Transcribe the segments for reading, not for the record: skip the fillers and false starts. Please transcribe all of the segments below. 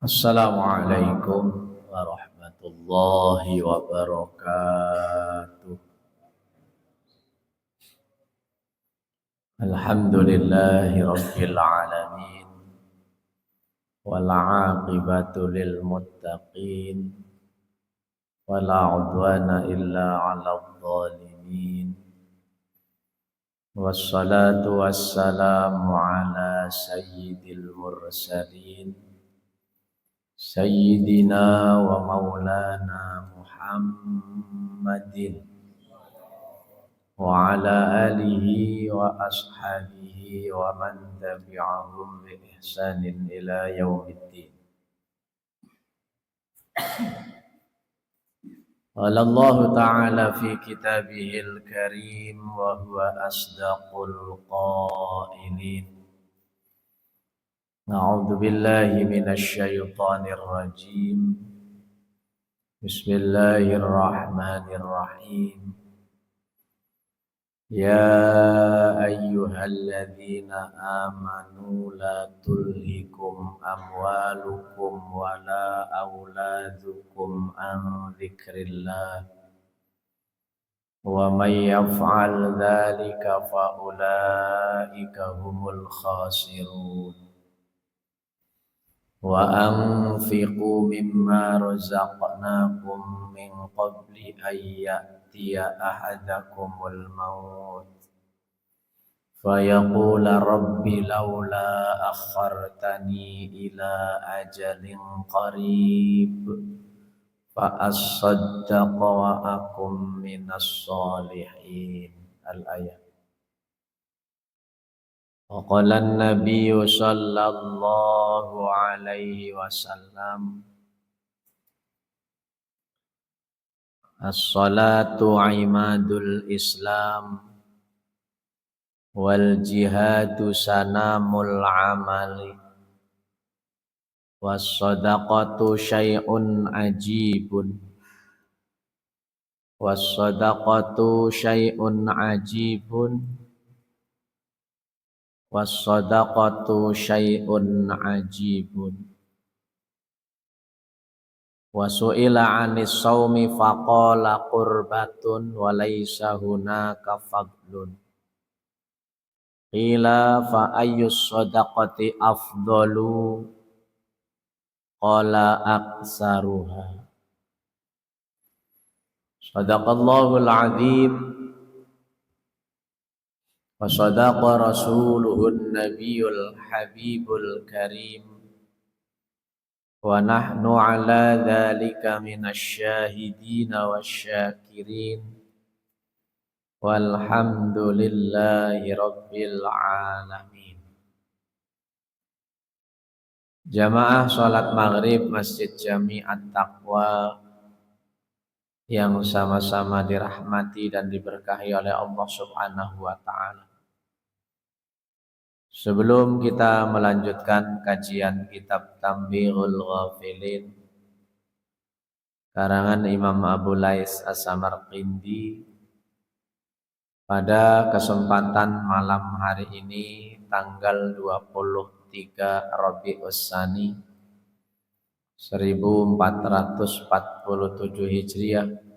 Assalamualaikum warahmatullahi wabarakatuh. Alhamdulillahi rabbil alamin wal aqibatu lil muttaqin wala udwana illa 'alal zalimin. Wassalatu wassalamu ala sayyidil mursalin Sayyidina wa maulana Muhammadin wa ala alihi wa ashabihi wa man tabi'ahum bi ihsanin ila yaumiddin. Qala Allah Ta'ala fi kitabihil karim wa huwa asdaqul qailin. A'udzu billahi minasy syaithanir rajim. Bismillahirrahmanirrahim. Ya ayyuhalladzina amanu la tulhikum amwalukum wala auladukum an dzikrillah wa may yaf'al dzalika fa ulaika humul khasirun. Wa anfiqu mimma razaqnakum min qabli an ya'tiya ahadakumul maut fayaqula rabbi laula akhartani ila ajalin qarib fa asaddaqa wa akum minas solihin. Al-ayat. Qala an-nabiy sallallahu alaihi wasallam as-salatu imadul Islam wal jihadu sanamul amali was sadaqatu syai'un ajibun was sadaqatu syai'un ajibun was-sadaqatu syai'un ajibun. Wa su'ila 'anis shaumi faqala qurbatun wa laisa hunaka fadlun. Qila fa ayyus sadaqati afdalu? Qala aksaruha. Shadaqallahul 'adzim. Wa sadaqa rasuluhun nabiyul habibul karim wa nahnu ala dhalika minasyahidina wasyakirin walhamdulillahi rabbil alamin. Jamaah salat maghrib Masjid Jami At-Taqwa yang sama-sama dirahmati dan diberkahi oleh Allah Subhanahu wa taala. Sebelum kita melanjutkan kajian kitab Tanbihul Ghafilin karangan Imam Abu Lais As-Samarqindi, pada kesempatan malam hari ini tanggal 23 Rabiul Tsani 1447 Hijriah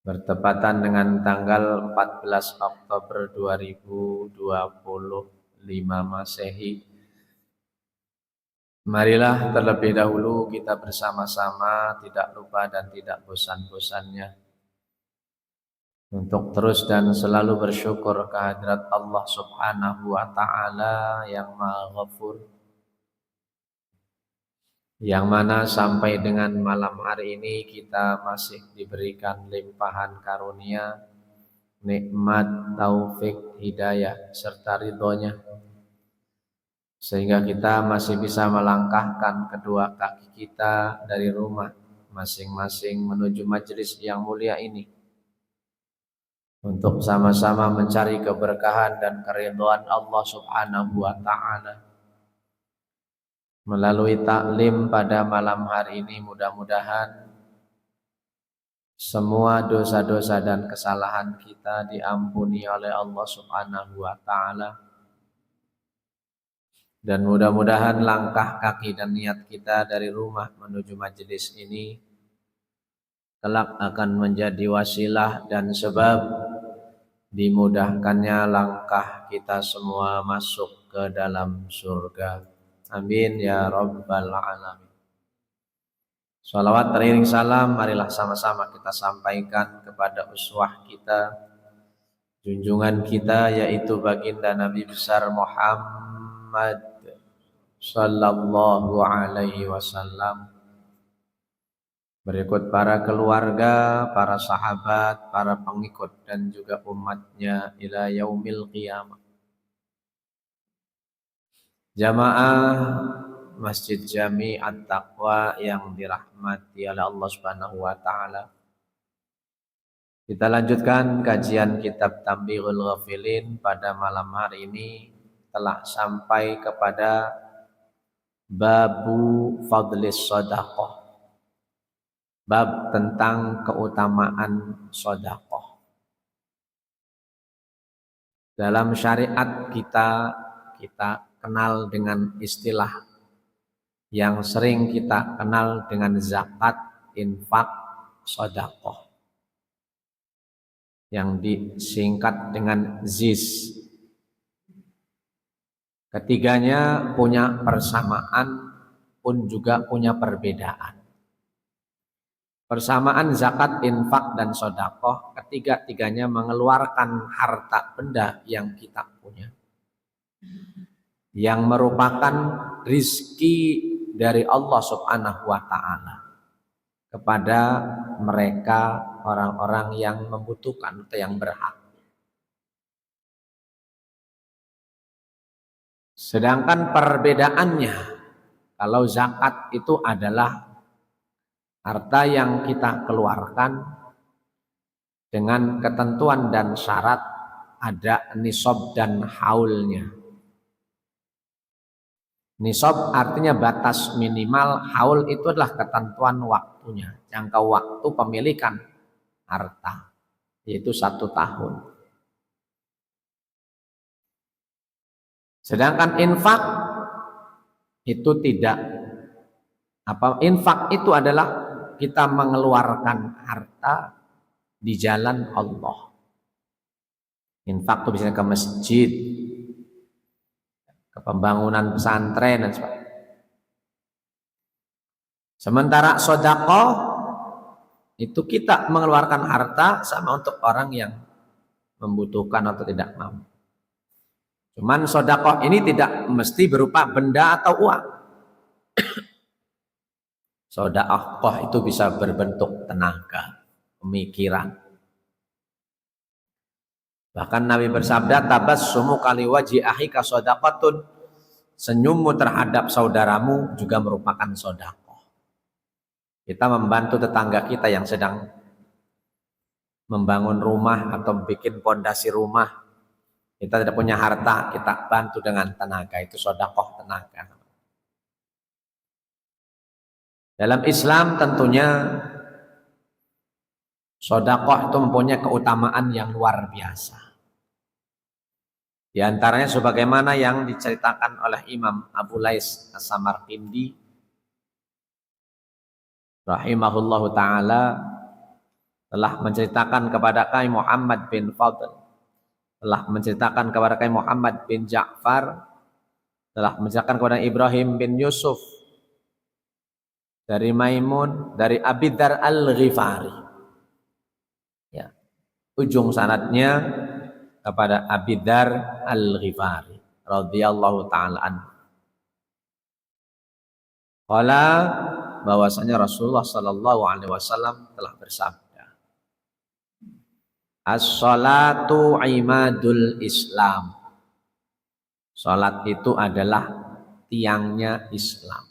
bertepatan dengan tanggal 14 Oktober 2025 Masehi. Marilah terlebih dahulu kita bersama-sama tidak lupa dan tidak bosan-bosannya untuk terus dan selalu bersyukur kehadirat Allah Subhanahu wa taala yang Maha Ghafur, yang mana sampai dengan malam hari ini kita masih diberikan limpahan karunia, nikmat, taufik, hidayah, serta ridhonya, sehingga kita masih bisa melangkahkan kedua kaki kita dari rumah masing-masing menuju majelis yang mulia ini untuk sama-sama mencari keberkahan dan keridhaan Allah Subhanahu wa taala. Melalui taklim pada malam hari ini mudah-mudahan semua dosa-dosa dan kesalahan kita diampuni oleh Allah Subhanahu wa taala Dan mudah-mudahan langkah kaki dan niat kita dari rumah menuju majelis ini kelak akan menjadi wasilah dan sebab dimudahkannya langkah kita semua masuk ke dalam surga. Amin ya rabbal alamin. Salawat teriring salam, marilah sama-sama kita sampaikan kepada uswah kita, junjungan kita, yaitu baginda Nabi besar Muhammad sallallahu alaihi wasallam. Berikut para keluarga, para sahabat, para pengikut dan juga umatnya ila yaumil qiyamah. Jamaah Masjid Jami At-Taqwa yang dirahmati oleh Allah Subhanahu wa taala. Kita lanjutkan kajian kitab Tanbihul Ghafilin. Pada malam hari ini telah sampai kepada Babu Fadlis Shadaqah. Bab tentang keutamaan sedekah. Dalam syariat kita kenal dengan istilah yang sering kita kenal dengan zakat, infak, sedekah, yang disingkat dengan ZIS. Ketiganya punya persamaan pun juga punya perbedaan. Persamaan zakat, infak, dan sedekah, ketiga-tiganya mengeluarkan harta benda yang kita punya, yang merupakan rizki dari Allah Subhanahu wa ta'ala kepada mereka orang-orang yang membutuhkan atau yang berhak. Sedangkan perbedaannya, kalau zakat itu adalah harta yang kita keluarkan dengan ketentuan dan syarat, ada nisab dan haulnya. Nisab artinya batas minimal, haul itu adalah ketentuan waktunya, jangka waktu pemilikan harta, yaitu 1 tahun. Sedangkan infak itu tidak. Infak itu adalah kita mengeluarkan harta di jalan Allah. Infak itu bisa ke masjid, ke pembangunan pesantren dan sebagainya. Sementara sedekah itu kita mengeluarkan harta sama untuk orang yang membutuhkan atau tidak mampu. Cuman sedekah ini tidak mesti berupa benda atau uang. Sedekah itu bisa berbentuk tenaga, pemikiran. Bahkan Nabi bersabda, tabassumu kali wajhi akhika shadaqatun. Senyummu terhadap saudaramu juga merupakan sedekah. Kita membantu tetangga kita yang sedang membangun rumah atau bikin pondasi rumah. Kita tidak punya harta, kita bantu dengan tenaga, itu sedekah tenaga. Dalam Islam tentunya sedekah itu mempunyai keutamaan yang luar biasa. Di antaranya sebagaimana yang diceritakan oleh Imam Abu Lais As-Samarqindi rahimahullahu ta'ala, telah menceritakan kepada kami Muhammad bin Fadl, telah menceritakan kepada kami Muhammad bin Ja'far, telah menceritakan kepada Ibrahim bin Yusuf, dari Maimun, dari Abi Dzar Al-Ghifari. Ya. Ujung sanadnya kepada Abi Dzar Al-Ghifari radhiyallahu taala anhu. Qala, bahwasanya Rasulullah sallallahu alaihi wasallam telah bersabda, as-salatu imadul Islam. Salat itu adalah tiangnya Islam.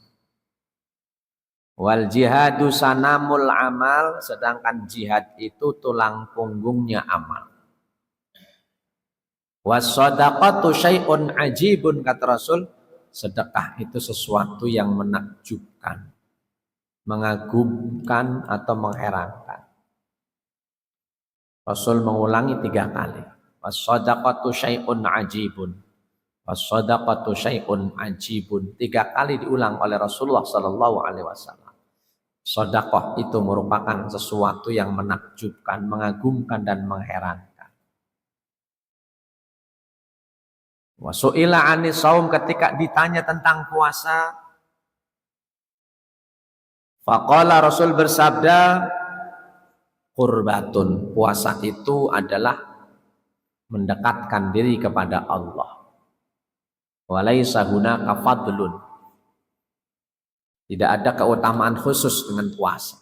Wal jihadu sanamul amal, sedangkan jihad itu tulang punggungnya amal. Was shadaqatu syai'un ajibun, kata Rasul, sedekah itu sesuatu yang menakjubkan, mengagumkan atau mengherankan. Rasul mengulangi 3 kali. Was shadaqatu syai'un ajibun. Was-shadaqatu syai'un ajibun. 3 kali diulang oleh Rasulullah sallallahu alaihi wasallam. Sedekah itu merupakan sesuatu yang menakjubkan, mengagumkan dan mengherankan. Wa su'ila 'anis shaum, ketika ditanya tentang puasa, faqala, Rasul bersabda, qurbatun, puasa itu adalah mendekatkan diri kepada Allah. Walaysa hunaka fadlun, tidak ada keutamaan khusus dengan puasa.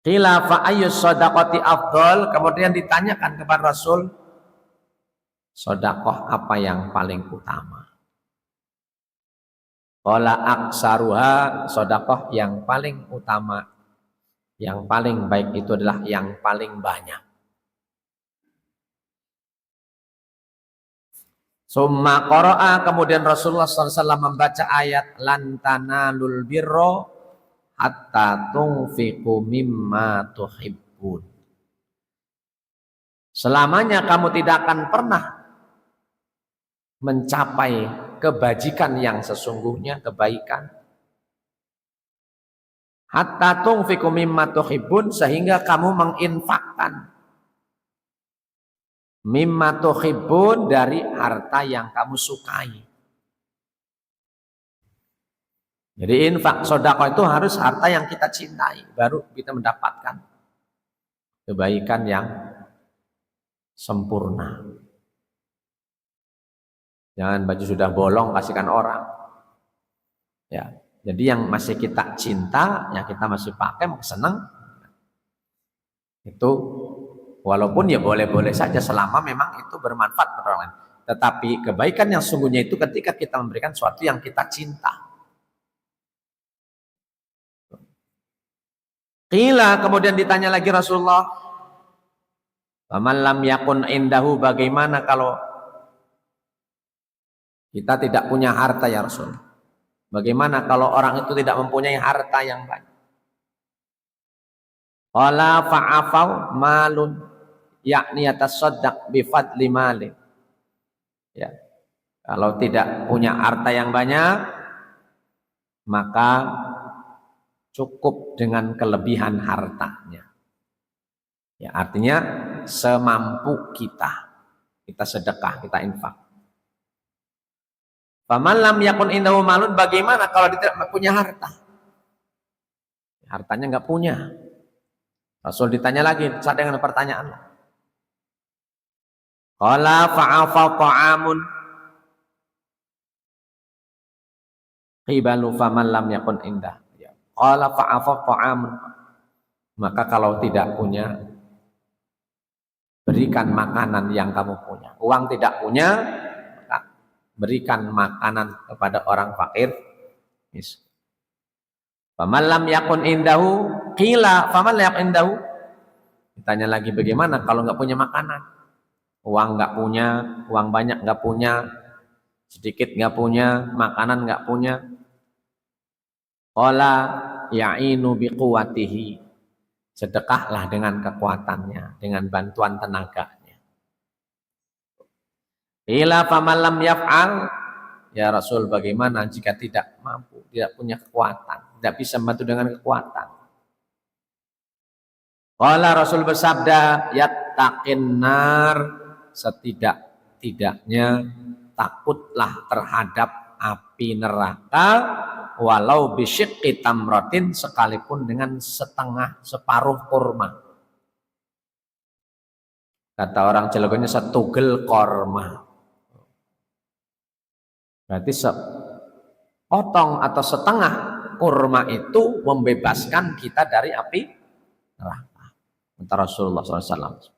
Qila fa ayyus shadaqati afdal, kemudian ditanyakan kepada Rasul, sedekah apa yang paling utama? Qala aksaruha, sedekah yang paling utama, yang paling baik itu adalah yang paling banyak. Summa qara'a, kemudian Rasulullah SAW membaca ayat lan tanalul birra hatta tunfiqu mimma tuhibbun. Selamanya kamu tidak akan pernah mencapai kebajikan yang sesungguhnya, kebaikan. Hatta tunfiqu mimma tuhibbun, sehingga kamu menginfakkan mimma tuhibbun, dari harta yang kamu sukai. Jadi infak sedekah itu harus harta yang kita cintai, baru kita mendapatkan kebaikan yang sempurna. Jangan baju sudah bolong kasihkan orang. Ya, jadi yang masih kita cinta, yang kita masih pakai, senang, itu walaupun ya boleh-boleh saja selama memang itu bermanfaat untuk orang lain. Tetapi kebaikan yang sungguhnya itu ketika kita memberikan sesuatu yang kita cinta. Qila, kemudian ditanya lagi Rasulullah, faman lam yakun indahu, bagaimana kalau kita tidak punya harta ya Rasul? Bagaimana kalau orang itu tidak mempunyai harta yang banyak? Qala fa'afau malun, yakni yatasaddaq bi fadli mali. Ya. Kalau tidak punya harta yang banyak, maka cukup dengan kelebihan hartanya. Ya, artinya semampu kita sedekah, kita infak. Faman lam yakun indahu malun, bagaimana kalau dia tidak punya harta? Hartanya nggak punya. Rasul ditanya lagi, sama dengan pertanyaan. Qala fa'afa ta'amun qibalu faman lam yakun indah. Qala fa'afa ta'amun, maka kalau tidak punya, berikan makanan yang kamu punya. Uang tidak punya, berikan makanan kepada orang fakir miskin. Faman lam yakun indahu, qila faman lam yakun indahu. Ditanya lagi, bagaimana kalau nggak punya makanan? Uang nggak punya, uang banyak nggak punya, sedikit nggak punya, makanan nggak punya. Qala ya'inu biquwatihi, sedekahlah dengan kekuatannya, dengan bantuan tenaganya. Qila faman lam yaf'al, ya Rasul, bagaimana jika tidak mampu, tidak punya kekuatan, tidak bisa membantu dengan kekuatan? Qala, Rasul bersabda, yattaqin nar, setidak-tidaknya takutlah terhadap api neraka, walau bisyiqqi tamratin, sekalipun dengan separuh kurma. Kata orang Cilegonnya, setugel korma. Berarti sepotong atau setengah kurma itu membebaskan kita dari api neraka. Kata Rasulullah SAW.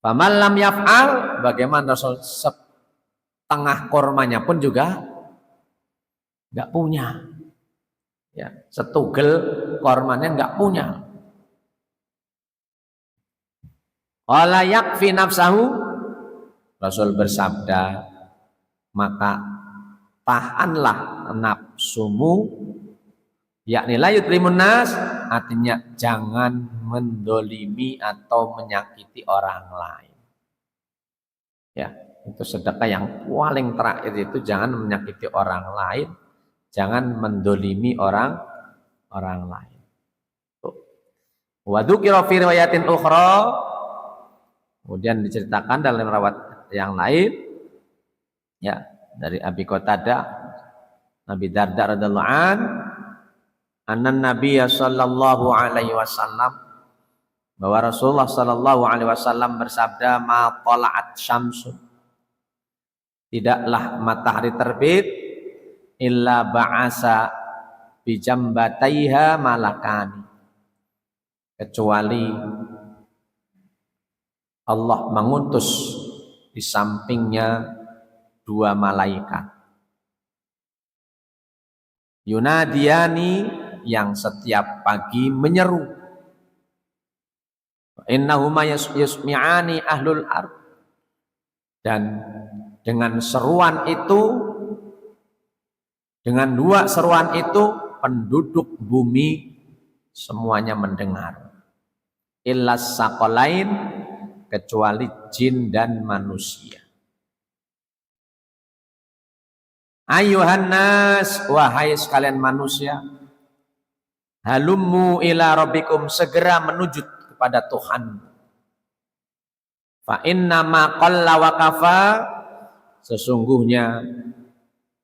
Faman lam yaf'al, bagaimana Rasul? Setengah kurmanya pun juga nggak punya. Ya, setugel kormanya nggak punya. Qala yakfi nafsahu, Rasul bersabda, maka tahanlah nafsumu, yakni la yutlimun nas, artinya jangan mendolimi atau menyakiti orang lain. Ya, itu sedekah yang paling terakhir itu jangan menyakiti orang lain, jangan mendolimi orang lain. Wa dzukira fi riwayatin ukhra, kemudian diceritakan dalam riwayat yang lain ya dari Abi Qatadah, Nabi Darda radhiyallahu an, annan Nabiyya sallallahu alaihi wasallam, bahwa Rasulullah sallallahu alaihi wasallam bersabda, ma tala'at syamsun, tidaklah matahari terbit, illa ba'asa bi jambataiha malakani, kecuali Allah mengutus di sampingnya dua malaikat. Yunadiyani, yang setiap pagi menyeru. Innahuma yusmi'ani ahlul ard, dan dengan seruan itu, dengan dua seruan itu penduduk bumi semuanya mendengar. Illas saqalain, kecuali jin dan manusia. Ayuhan nas, wahai sekalian manusia, halummu ila rabbikum, segera menuju kepada Tuhan. Fa inna ma qalla wa kafa, sesungguhnya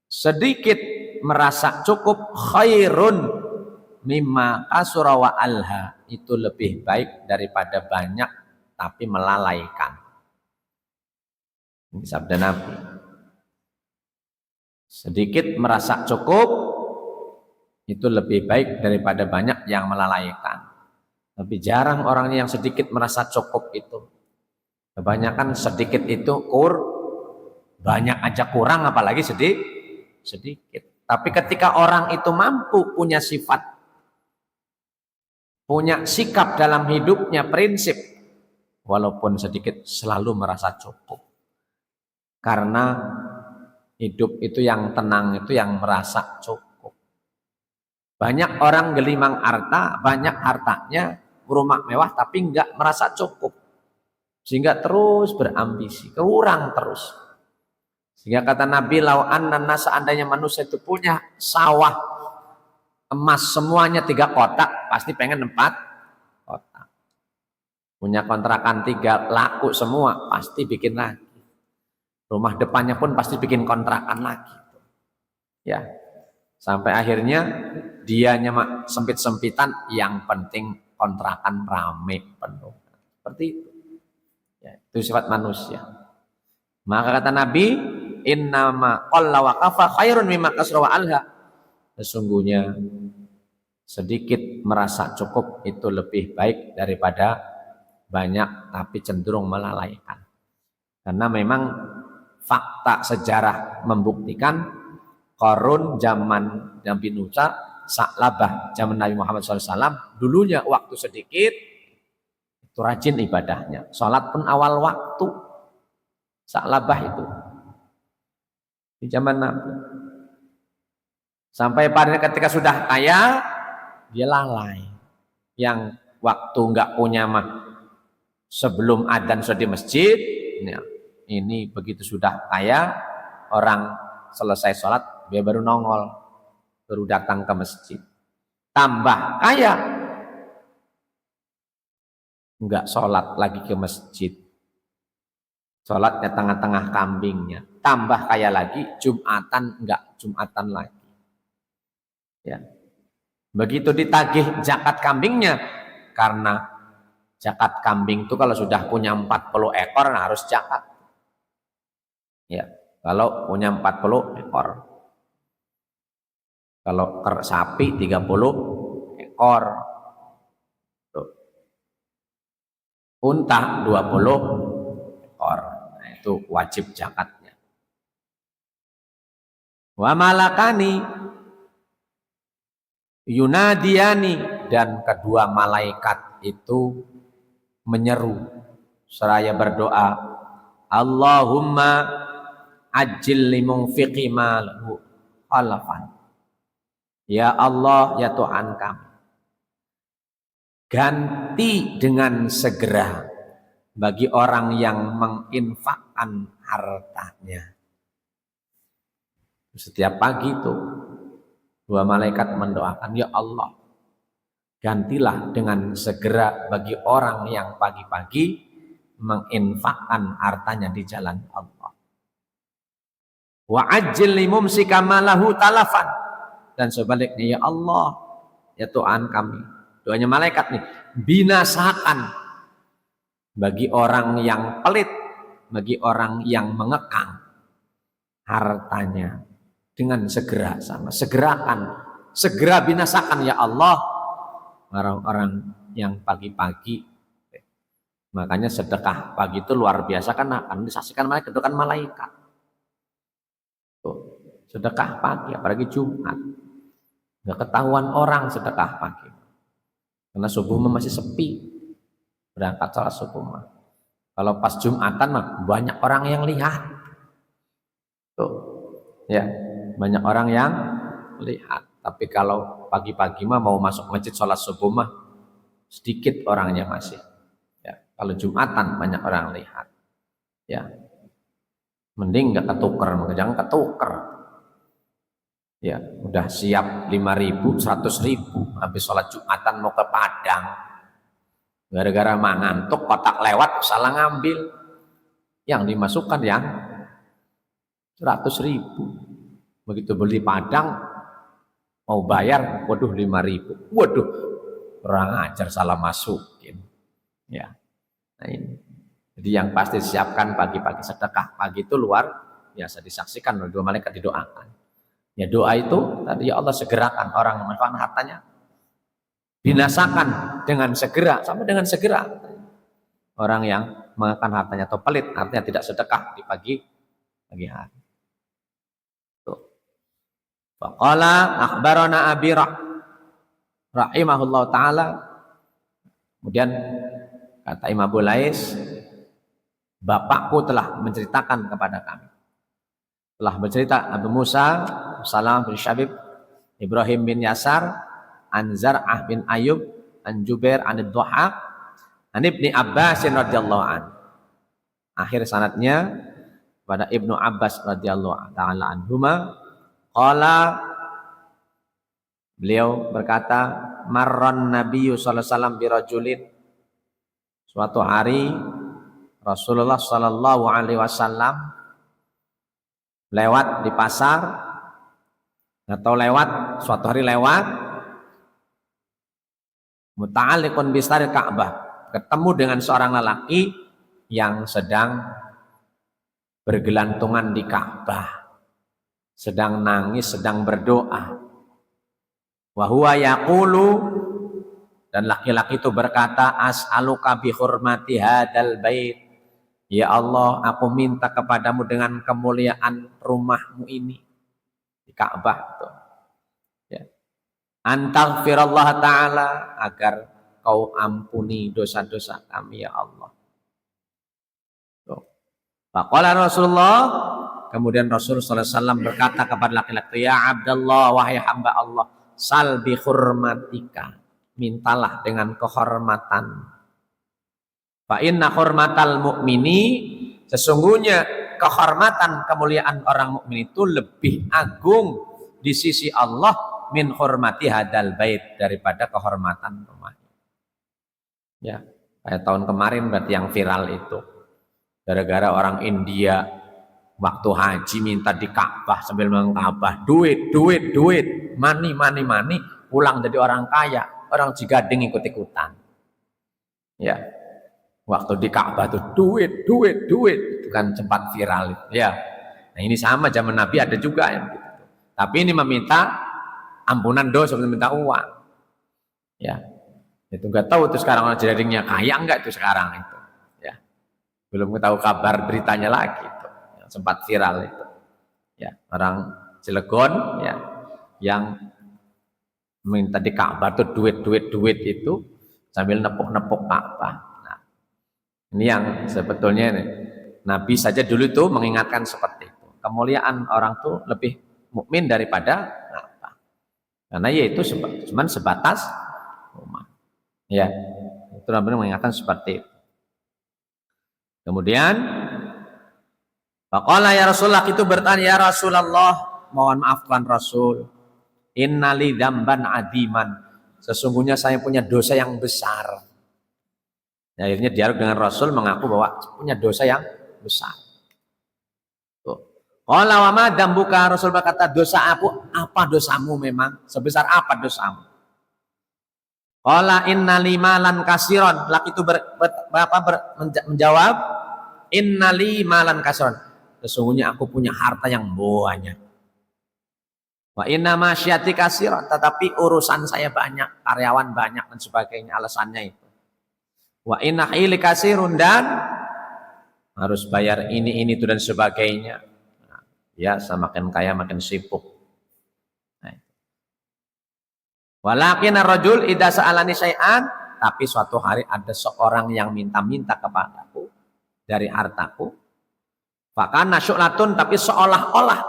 sedikit merasa cukup, khairun mimma kasura wa alha, itu lebih baik daripada banyak tapi melalaikan. Ini sabda Nabi. Sedikit merasa cukup itu lebih baik daripada banyak yang melalaikan. Tapi jarang orangnya yang sedikit merasa cukup itu. Kebanyakan sedikit itu banyak aja kurang, apalagi sedikit. Tapi ketika orang itu mampu punya sifat, punya sikap dalam hidupnya, prinsip, walaupun sedikit selalu merasa cukup. Karena hidup itu yang tenang, itu yang merasa cukup. Banyak orang gelimang harta, banyak hartanya, rumah mewah, tapi enggak merasa cukup. Sehingga terus berambisi, kurang terus. Sehingga kata Nabi, lau annan, seandainya manusia itu punya sawah emas semuanya 3 kotak, pasti pengen 4 kotak. Punya kontrakan 3 laku semua, pasti bikin lagi. Rumah depannya pun pasti bikin kontrakan lagi. Ya, sampai akhirnya dianya sempit-sempitan, yang penting kontrakan rame penuh. Seperti itu. Ya, itu sifat manusia. Maka kata Nabi, innama qalla wa kafa khairun mimma kasra wa alha. Sesungguhnya sedikit merasa cukup itu lebih baik daripada banyak tapi cenderung melalaikan. Karena memang fakta sejarah membuktikan Qarun zaman Nabi Musa, Sa'labah zaman Nabi Muhammad SAW, dulunya waktu sedikit itu rajin ibadahnya, sholat pun awal waktu. Sa'labah itu di zaman Nabi. Sampai pada ketika sudah kaya, dia lalai. Yang waktu enggak punya mah sebelum adzan sudah di masjid. Ini begitu sudah kaya, orang selesai sholat, dia baru nongol, baru datang ke masjid. Tambah kaya, enggak sholat lagi ke masjid. Sholatnya tengah-tengah kambingnya. Tambah kaya lagi, Jumatan enggak Jumatan lagi. Ya. Begitu ditagih zakat kambingnya, karena zakat kambing itu kalau sudah punya 40 ekor nah harus zakat. Ya, kalau punya 40 ekor. Kalau sapi 30 ekor. Tuh. Unta 20 ekor. Nah, itu wajib zakatnya. Wa malakani yunadiyani, dan kedua malaikat itu menyeru seraya berdoa, Allahumma ajil limunfiqi malahu khalafan. Ya Allah, ya Tuhan kami, ganti dengan segera bagi orang yang menginfakkan hartanya. Setiap pagi itu dua malaikat mendoakan, ya Allah, gantilah dengan segera bagi orang yang pagi-pagi menginfakkan hartanya di jalan Allah. Wa ajil limumsika malahu talafan, dan sebaliknya, ya Allah, ya Tuhan kami, doanya malaikat nih, binasakan bagi orang yang pelit, bagi orang yang mengekang hartanya dengan segera, sama segerakan, segera binasakan ya Allah orang-orang yang pagi-pagi. Makanya sedekah pagi itu luar biasa, kan akan disaksikan malaikat, itu kan malaikat. Tuh, sedekah pagi apalagi Jumat, nggak ketahuan orang sedekah pagi karena subuh masih sepi berangkat sholat subuh mah. Kalau pas Jumatan mah banyak orang yang lihat. Tuh, ya, banyak orang yang lihat. Tapi kalau pagi-pagi mah mau masuk masjid sholat subuh mah sedikit orangnya masih. Ya, kalau Jumatan banyak orang lihat. Ya, mending nggak ketuker, jangan ketuker. Ya, udah siap 5.000, 100.000, habis sholat Jumatan mau ke Padang. Gara-gara ngantuk kotak lewat salah ngambil, yang dimasukkan yang 100.000. Begitu beli Padang mau bayar, waduh 5.000, waduh kurang ajar salah masukin. Ya, nah ini. Jadi yang pasti siapkan pagi-pagi sedekah pagi itu luar biasa disaksikan oleh dua malaikat, didoakan. Ya doa itu tadi, ya Allah segerakan orang yang memanfaatkan hartanya, binasakan dengan segera, sampai dengan segera orang yang mengakan hartanya atau pelit, artinya tidak sedekah di pagi hari. Tuh. Faqala akhbarana Abi rahimahullah taala, kemudian kata Imam Abu Lais, bapakku telah menceritakan kepada kami, telah bercerita Abu Musa Salam bin Syabib, Ibrahim bin Yasar, an Zar'ah bin Ayub, an Jubair an Ad-Dhahhak, an Ibni Abbas radhiyallahu an. Akhir sanadnya pada Ibnu Abbas radhiyallahu taala anhuma, qala, beliau berkata, marron Nabi sallallahu alaihi wasallam birajulin, suatu hari Rasulullah sallallahu alaihi wasallam lewat di pasar, atau lewat suatu hari lewat muta'alliqun bistaril Ka'bah, ketemu dengan seorang lelaki yang sedang bergelantungan di Ka'bah, sedang nangis, sedang berdoa. Wa huwa yaqulu, dan laki-laki itu berkata, as'aluka bi hurmati hadzal bait, ya Allah, aku minta kepadamu dengan kemuliaan rumahmu ini di Ka'bah itu, ya, antaghfirallah ta'ala, agar kau ampuni dosa-dosa kami ya Allah. Faqala Rasulullah, kemudian Rasul sallallahu alaihi wasallam berkata kepada laki-laki, ya Abdullah, wahai hamba Allah, sal bi hurmatika, mintalah dengan kehormatan. Fa inna hurmatal mu'mini, sesungguhnya kehormatan kemuliaan orang mukmin itu lebih agung di sisi Allah min hormati hadal bait, daripada kehormatan rumah. Ya, kayak tahun kemarin berarti yang viral itu, gara-gara orang India waktu haji minta di Ka'bah sambil mengkabah, duit, money, pulang jadi orang kaya, orang Cigading ikut-ikutan. Ya, waktu di Ka'bah tuh duit, itu kan sempat viral itu. Ya, nah ini sama zaman Nabi ada juga yang gitu. Tapi ini meminta ampunan dosa, minta uang. Ya, itu nggak tahu tuh sekarang orang Cigadingnya kaya enggak itu sekarang itu. Ya, belum tahu kabar beritanya lagi itu, yang sempat viral itu. Ya, orang Cilegon ya yang minta di Ka'bah tuh duit itu sambil nepuk-nepuk Ka'bah. Nah, ini yang sebetulnya nih, Nabi saja dulu tuh mengingatkan seperti itu. Kemuliaan orang tuh lebih mukmin daripada apa? Karena yaitu cuman sebatas rumah. Ya, itu Nabi mengingatkan seperti itu. Kemudian faqala ya Rasulullah, itu bertanya, ya Rasulullah, mohon maafkan Rasul, innali dzamban adiman, sesungguhnya saya punya dosa yang besar. Akhirnya dialog dengan Rasul mengaku bahwa punya dosa yang besar. Qala wa ma dzambuka, Rasul berkata, dosa apa dosamu memang? Sebesar apa dosamu? Qala innali malan kasiron, laki itu menjawab, innali malan kasiron, sesungguhnya aku punya harta yang banyak. Wa inna masyati kasiron, tetapi urusan saya banyak, karyawan banyak dan sebagainya, alasannya itu. Wa inna hili kasirun, dan harus bayar ini itu dan sebagainya. Ya, semakin kaya makin sibuk. Walakin ar-rajul idza sa'alani syai'an, tapi suatu hari ada seorang yang minta-minta kepadaku dari hartaku. Fakana syu'latun, tapi seolah-olah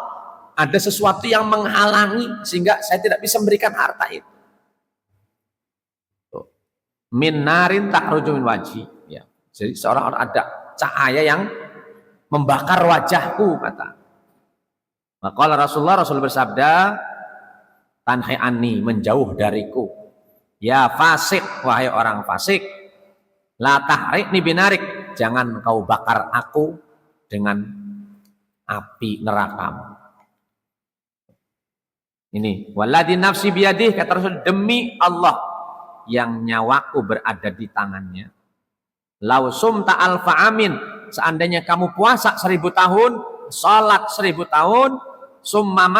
ada sesuatu yang menghalangi sehingga saya tidak bisa memberikan harta itu. Min narin takhruju min wajhi, ya. Jadi seolah-olah ada cahaya yang membakar wajahku, kata. Maka Rasul bersabda, tanhai anni, menjauh dariku, ya fasik, wahai orang fasik, la tahrikni binarik, jangan kau bakar aku dengan api nerakamu. Ini waladhi nafsi biyadih, kata Rasul, demi Allah yang nyawaku berada di tangannya, lau sumta alfa amin, seandainya kamu puasa 1000 tahun, salat 1000 tahun, summa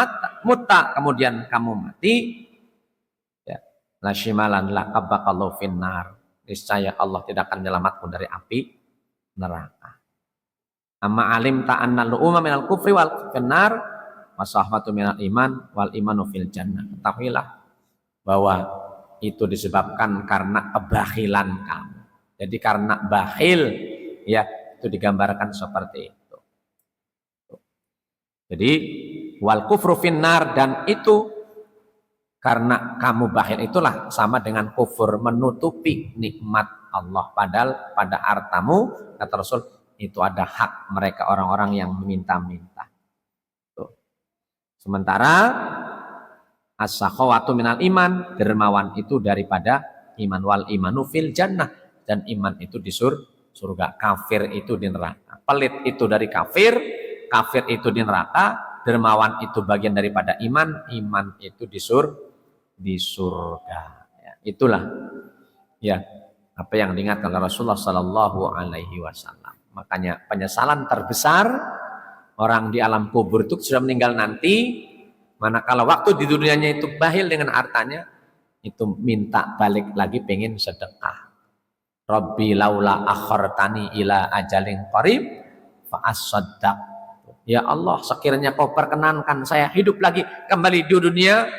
mutta, kemudian kamu mati, ya, la shimalan la qabakallahu finnar, niscaya Allah tidak akan menyelamatkan dari api neraka. Amma alim ta'anna lu'uma minal kufri wal finnar wasahwatu minal iman wal imanu fil jannah. Ketahuilah bahwa itu disebabkan karena kebakhilan kamu. Jadi karena bakhil, ya, itu digambarkan seperti itu. Jadi wal kufru finnar, dan itu karena kamu bakhil itulah sama dengan kufur, menutupi nikmat Allah. Padahal pada hartamu, kata Rasul, itu ada hak mereka orang-orang yang meminta-minta. Sementara as-sakhawatu minal iman, dermawan itu daripada iman, wal imanu fil jannah, dan iman itu di surga, kafir itu di neraka. Pelit itu dari kafir, kafir itu di neraka, dermawan itu bagian daripada iman, iman itu di surga. Ya, itulah ya apa yang diingatkan oleh Rasulullah Sallallahu Alaihi Wasallam. Makanya penyesalan terbesar orang di alam kubur itu sudah meninggal nanti, manakala waktu di dunianya itu bakhil dengan hartanya, itu minta balik lagi, pengen sedekah. Rabbi laula akhartani ila ajalin qarib fa as-saddaq. Ya Allah, sekiranya kau perkenankan saya hidup lagi kembali di dunia,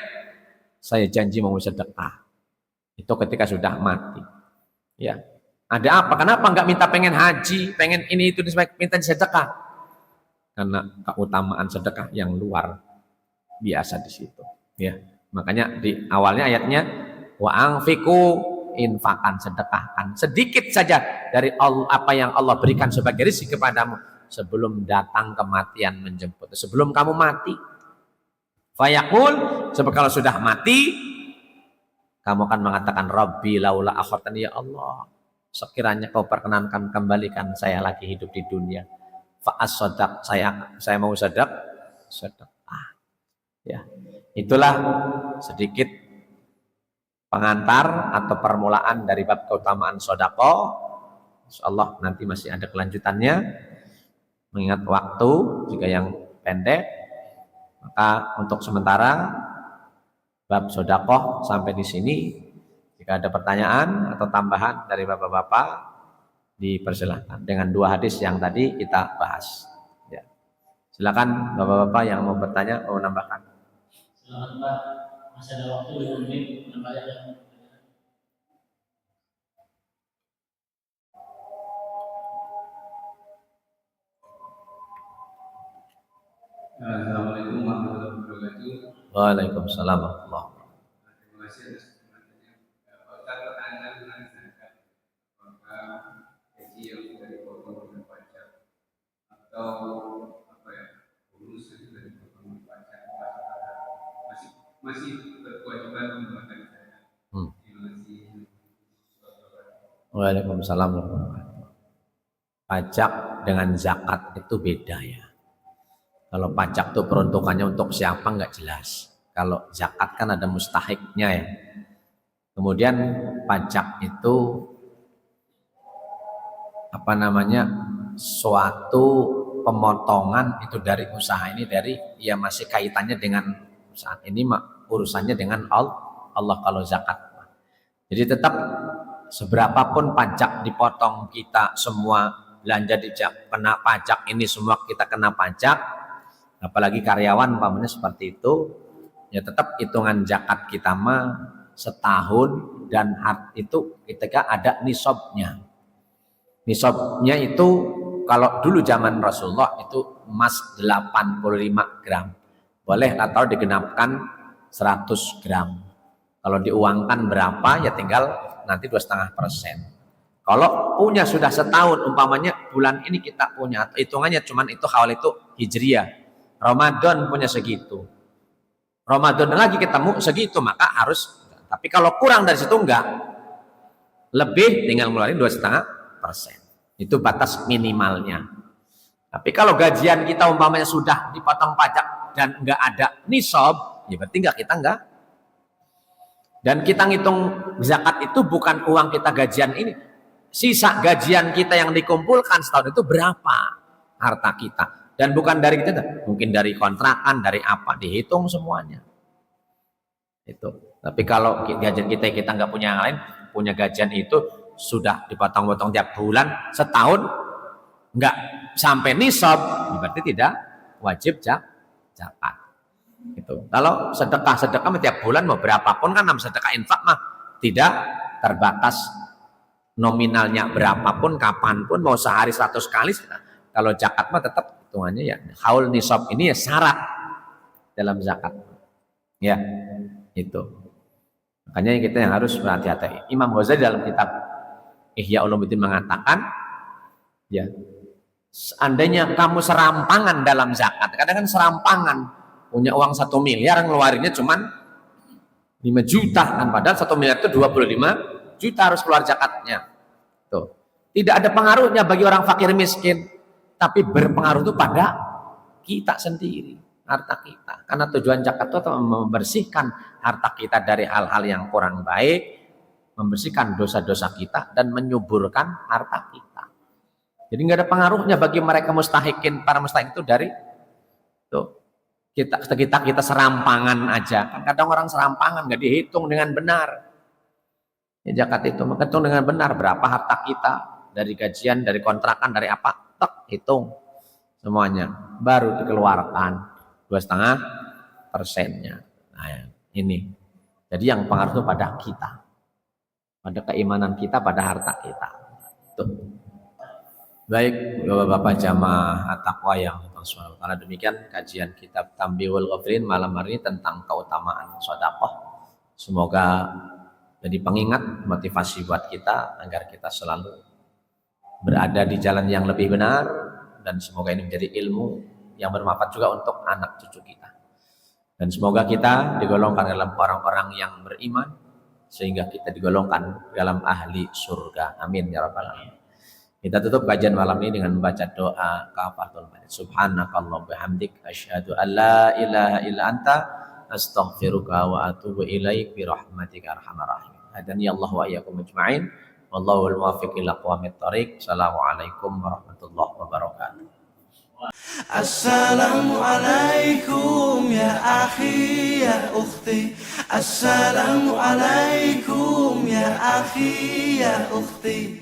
saya janji mau sedekah. Itu ketika sudah mati. Ya. Ada apa? Kenapa enggak minta pengen haji, pengen ini itu, minta sedekah? Karena keutamaan sedekah yang luar biasa di situ. Ya. Makanya di awalnya ayatnya wa anfiqu, infakan, sedekahkan sedikit saja dari Allah, apa yang Allah berikan sebagai rezeki kepadamu sebelum datang kematian menjemput, sebelum kamu mati. Fayaqul, sebab kalau sudah mati kamu akan mengatakan Rabbi laula akhartani, ya Allah, sekiranya kau perkenankan kembalikan saya lagi hidup di dunia, fa as-saddaq, saya mau sedekah. Ya. Itulah sedikit pengantar atau permulaan dari bab keutamaan sedekah. Insyaallah nanti masih ada kelanjutannya. Mengingat waktu juga yang pendek, maka untuk sementara bab sedekah sampai di sini. Jika ada pertanyaan atau tambahan dari bapak-bapak, dipersilahkan dengan 2 hadis yang tadi kita bahas. Ya. Silakan bapak-bapak yang mau bertanya, mau menambahkan. Silakan Pak, masih ada waktu 5 menit menambahkan. Assalamualaikum warahmatullahi wabarakatuh. Waalaikumsalam warahmatullahi wabarakatuh. Terima kasih atas pertanyaannya. Pertanyaan atau apa ya, bonus itu dari potongan pajak masih masih berkewajiban membayar saya. Terima kasih. Waalaikumsalam. Pajak dengan zakat itu beda ya. Kalau pajak itu peruntukannya untuk siapa nggak jelas. Kalau zakat kan ada mustahiknya ya. Kemudian pajak itu apa namanya, suatu pemotongan itu dari usaha ini, dari ya masih kaitannya dengan saat ini urusannya dengan Allah kalau zakat. Jadi tetap seberapapun pajak dipotong, kita semua belanja kena pajak, ini semua kita kena pajak, apalagi karyawan pamannya seperti itu, ya tetap hitungan zakat kita mah setahun, dan itu ketika ada nisabnya. Nisabnya itu kalau dulu zaman Rasulullah itu emas 85 gram, boleh atau digenapkan 100 gram. Kalau diuangkan berapa ya tinggal nanti 2,5%. Kalau punya sudah setahun, umpamanya bulan ini kita punya, hitungannya cuman itu haul itu hijriah, Ramadan punya segitu, Ramadan lagi ketemu segitu, maka harus. Tapi kalau kurang dari situ enggak, lebih tinggal ngeluarin 2,5%. Itu batas minimalnya. Tapi kalau gajian kita umpamanya sudah dipotong pajak dan enggak ada nisab, ya berarti kita enggak. Dan kita ngitung zakat itu bukan uang kita gajian ini, sisa gajian kita yang dikumpulkan setahun itu berapa harta kita. Dan bukan dari kita, mungkin dari kontrakan, dari apa, dihitung semuanya. Itu. Tapi kalau gajian kita nggak punya yang lain, punya gajian itu sudah dipotong-potong tiap bulan, setahun nggak sampai nisab, berarti tidak wajib zakat. Itu. Kalau sedekah tiap bulan mau berapapun kan, namanya sedekah infak mah tidak terbatas nominalnya berapapun, kapanpun, mau sehari 100 kali. Kalau zakat mah tetap hitungannya ya haul nisab ini ya syarat dalam zakat. Ya, itu. Makanya kita yang harus berhati-hati. Imam Ghazali dalam kitab Ihya Ulumuddin mengatakan, ya, seandainya kamu serampangan dalam zakat, kadang kan serampangan, punya uang 1 miliar, ngeluarinnya cuman 5 juta, kan padahal 1 miliar itu 25 juta harus keluar zakatnya. Tuh. Tidak ada pengaruhnya bagi orang fakir miskin, tapi berpengaruh itu pada kita sendiri, harta kita. Karena tujuan zakat itu membersihkan harta kita dari hal-hal yang kurang baik, membersihkan dosa-dosa kita, dan menyuburkan harta kita. Jadi nggak ada pengaruhnya bagi mereka mustahikin, para mustahikin itu dari tuh, kita serampangan aja. Kan kadang orang serampangan nggak dihitung dengan benar. Ya, zakat itu menghitung dengan benar berapa harta kita dari gajian, dari kontrakan, dari apa, tek hitung semuanya, baru dikeluarkan 2,5%-nya. Nah, ini. Jadi yang pengaruh itu pada kita, pada keimanan kita, pada harta kita. Tuh. Baik, Bapak-bapak jamaah at-taqwa yang Allah, karena demikian kajian kitab Tanbihul Ghafilin malam hari ini tentang keutamaan sedekah. Semoga jadi pengingat, motivasi buat kita agar kita selalu berada di jalan yang lebih benar, dan semoga ini menjadi ilmu yang bermanfaat juga untuk anak cucu kita. Dan semoga kita digolongkan dalam orang-orang yang beriman, sehingga kita digolongkan dalam ahli surga. Amin ya rabbal alamin. Kita tutup kajian malam ini dengan membaca doa kafaratul majlis. Subhanakallahumma bihamdik asyhadu an la ilaha illa anta astaghfiruka wa atubu ilaik bi rahmatika arhamar rahimin. Hadani Allah wa iyyakum ajma'in. Wallahu al-muwaffiq ila aqwamit thoriq. Assalamualaikum warahmatullahi wabarakatuh. Assalamualaikum ya akhi ya ukhti. Assalamualaikum ya akhi ya ukhti.